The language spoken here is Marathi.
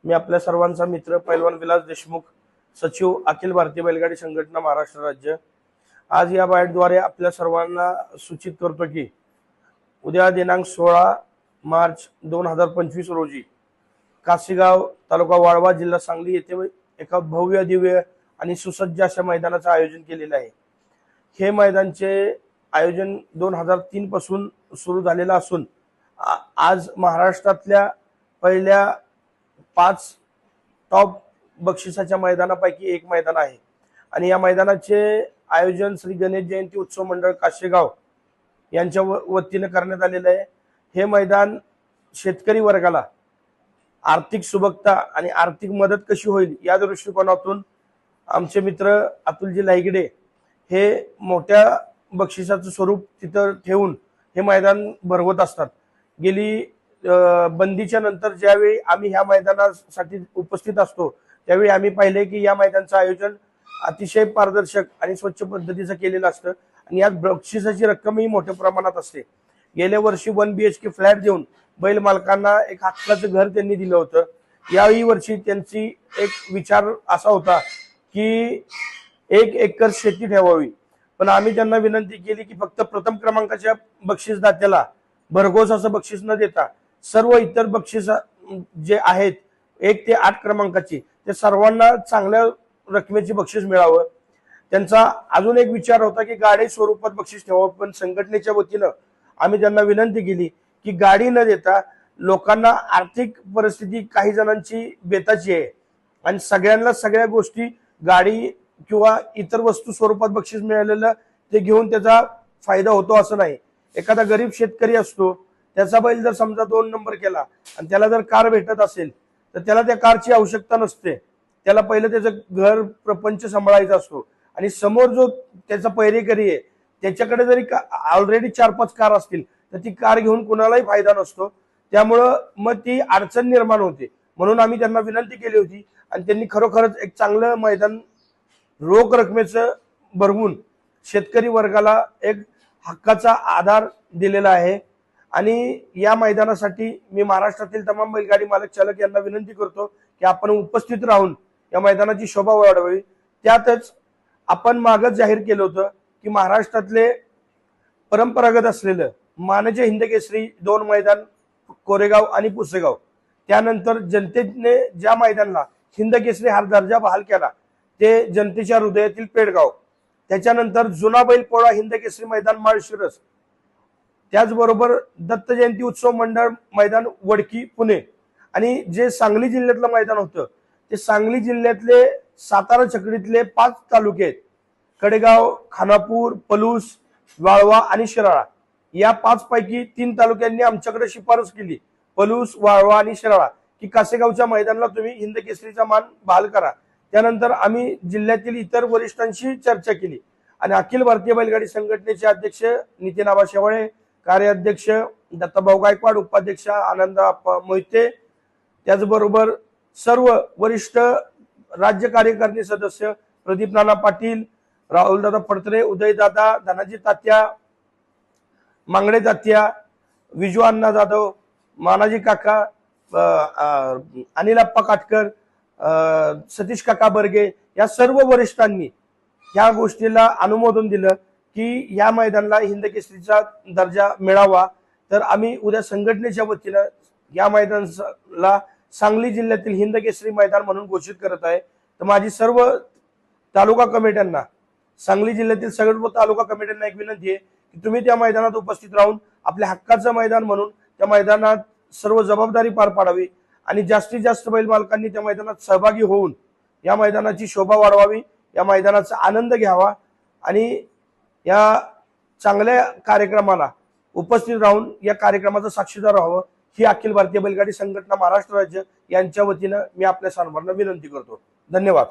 मी आपल्या सर्वांचा मित्र पैलवान विलास देशमुख, सचिव अखिल भारतीय बैलगाडी संघटना महाराष्ट्र राज्य। आज या बाईटद्वारे आपल्या सर्वांना सूचित करतो की उद्या दिनांक 16 मार्च 2025 रोजी काशीगाव तालुका वाळवा जिल्हा सांगली येथे एका भव्य दिव्य आणि सुसज्ज अशा मैदानाचे आयोजन केलेले आहे। हे मैदानचे आयोजन 2003 पासून सुरू झालेलं असून आज महाराष्ट्रातल्या पहिल्या 5 टॉप बक्षिसाच्या मैदानापैकी एक मैदान आहे आणि या मैदानाचे आयोजन श्री गणेश जयंती उत्सव मंडळ काशेगाव यांच्या वतीने करण्यात आलेले आहे। हे मैदान शेतकरी वर्गाला आर्थिक सुबकता आणि आर्थिक मदत कशी होईल या दृष्टिकोनातून आमचे मित्र अतुलजी लाईगडे हे मोठ्या बक्षिसाचं स्वरूप तिथं ठेवून हे मैदान भरवत असतात। गेली बंदीच्या नंतर ज्यावेळी आम्ही ह्या मैदानासाठी उपस्थित असतो त्यावेळी आम्ही पाहिले की या मैदानाचं आयोजन अतिशय पारदर्शक आणि स्वच्छ पद्धतीचं केलेलं असतं आणि यात बक्षिसाची रक्कमही मोठ्या प्रमाणात असते। गेल्या वर्षी 1 BHK फ्लॅट देऊन बैल मालकांना एक हक्काचं घर त्यांनी दिलं होतं। याही वर्षी त्यांची एक विचार असा होता की 1 एकर शेती ठेवावी, पण आम्ही त्यांना विनंती केली की फक्त प्रथम क्रमांकाच्या बक्षीसदात्याला भरघोस असं बक्षीस न देता सर्व इतर बक्षीस जे आहेत 1 ते 8 क्रमांकाची ते सर्वांना चांगल्या रकमेचे बक्षीस मिळावं। त्यांचा अजून एक विचार होता की गाडी स्वरूपात बक्षीस ठेवावं, पण संघटनेच्या वतीनं आम्ही त्यांना विनंती केली की गाडी न देता लोकांना आर्थिक परिस्थिती काही जणांची बेताची आहे आणि सगळ्यांना सगळ्या गोष्टी गाडी किंवा इतर वस्तू स्वरूपात बक्षीस मिळालेलं ते घेऊन त्याचा फायदा होतो असं नाही। एखादा गरीब शेतकरी असतो, त्याचा बैल जर समजा 2 नंबर केला आणि त्याला जर कार भेटत असेल तर त्याला त्या कारची आवश्यकता नसते। त्याला पहिलं त्याचं घर प्रपंच सांभाळायचा असतो आणि समोर जो त्याचा पैरेकरी आहे त्याच्याकडे जरी ऑलरेडी 4-5 कार असतील तर ती कार घेऊन कुणालाही फायदा नसतो। त्यामुळं मग ती अडचण निर्माण होते। म्हणून आम्ही त्यांना विनंती केली होती आणि त्यांनी खरोखरच एक चांगलं मैदान रोख रकमेचं भरवून शेतकरी वर्गाला एक हक्काचा आधार दिलेला आहे। आणि या मैदानासाठी मी महाराष्ट्रातील तमाम बैलगाडी मालक चालक यांना विनंती करतो की आपण उपस्थित राहून या मैदानाची शोभा वाढवावी। त्यातच आपण मागच जाहीर केलं होतं की महाराष्ट्रातले परंपरागत असलेलं मानाचे हिंदकेसरी 2 मैदान कोरेगाव आणि पुसेगाव, त्यानंतर जनतेने ज्या मैदानाला हिंदकेसरी हा दर्जा बहाल केला ते जनतेच्या हृदयातील पेडगाव, त्याच्यानंतर जुना बैल पोळा हिंदकेसरी मैदान माळशिरस, त्याचबरोबर दत्त जयंती उत्सव मंडळ मैदान वडकी पुणे आणि जे सांगली जिल्ह्यातलं मैदान होतं ते सांगली जिल्ह्यातले सातारा छकडीतले 5 तालुके आहेत, कडेगाव, खानापूर, पलूस, वाळवा आणि शिराळा। या 5 पैकी 3 तालुक्यांनी आमच्याकडे शिफारस केली, पलूस, वाळवा आणि शिराळा, की कासेगावच्या मैदानाला तुम्ही हिंदकेसरीचा मान बहाल करा। त्यानंतर आम्ही जिल्ह्यातील इतर वरिष्ठांशी चर्चा केली आणि अखिल भारतीय बैलगाडी संघटनेचे अध्यक्ष नितीन आबा शेवाळे, कार्याध्यक्ष दत्ताभाऊ गायकवाड, उपाध्यक्ष आनंद मोहिते, त्याचबरोबर सर्व वरिष्ठ राज्य कार्यकारिणी सदस्य प्रदीप नाना पाटील, राहुलदादा फडतरे, उदयदादा, धनाजी तात्या, मांगडे तात्या, विजू अण्णा जाधव, मानाजी काका, अनिल अप्पा काटकर, सतीश काका बर्गे या सर्व वरिष्ठांनी या गोष्टीला अनुमोदन दिलं की या मैदानाला हिंदकेसरीचा दर्जा मिळावा। तर आम्ही उद्या संघटनेच्या वतीनं या मैदानाला सांगली जिल्ह्यातील हिंदकेसरी मैदान म्हणून घोषित करत आहे। तर माझी सर्व तालुका कमिट्यांना, सांगली जिल्ह्यातील सर्व तालुका कमिट्यांना एक विनंती आहे की तुम्ही त्या मैदानात उपस्थित राहून आपल्या हक्काचं मैदान म्हणून त्या मैदानात सर्व जबाबदारी पार पाडावी आणि जास्तीत जास्त बैल मालकांनी त्या मैदानात सहभागी होऊन या मैदानाची शोभा वाढवावी, या मैदानाचा आनंद घ्यावा आणि या चांगल्या कार्यक्रमाला उपस्थित राहून या कार्यक्रमाचा साक्षीदार व्हावं ही अखिल भारतीय बैलगाडी संघटना महाराष्ट्र राज्य यांच्या वतीनं मी आपल्या सर्वांना विनंती करतो। धन्यवाद।